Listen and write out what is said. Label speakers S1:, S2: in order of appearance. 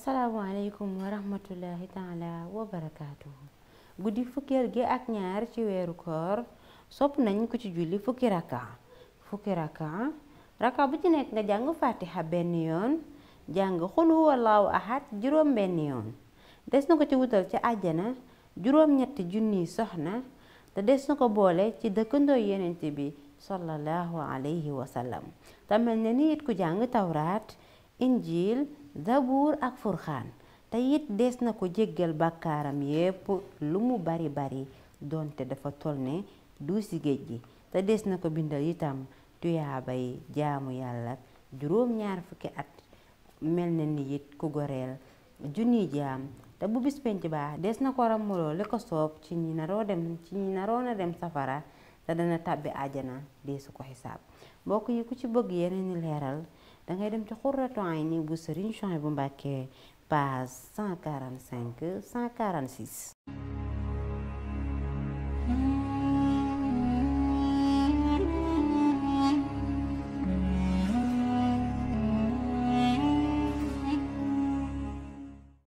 S1: asalaamaaleykum wa rahmatullahi taala wa barakaatuhu. guddi fukkeel gi ak ñaar ci weeru koor sopp nañ ko ci julli fukki raka bu ci nekk nga jàng fatiha benn yoon jàng xul huwallaahu ahad juróom benn yoon. des na ko ci wutal ci àjjana juróom-ñetti junniy soxna te des na ko boole ci dëkkandoo yenent bi sallallahu alayhi wa sallam. te mel na ni it ku jàng tawraat injil zabuur ak furxaan te it des na ko jéggal bàkkaaram yépp lu mu bari bari doonte dafa toll ne duusi géej gi. te des na ko bindal itam tuyaabay jaamu yàlla juróom-ñaar fukki at mel na ni it ku goreel junniy jaam. te bu bis penc baa des na ko ramuloo li ko soob ci ñi naroon a dem safara te dana tàbbi àjjana deesu ko xisaab. mbokk yi ku ci bëgg yeneen leeral dangay dem ci Xurratu Ayni bu Sëriñ Suhaybu Mbàkke page 145 146.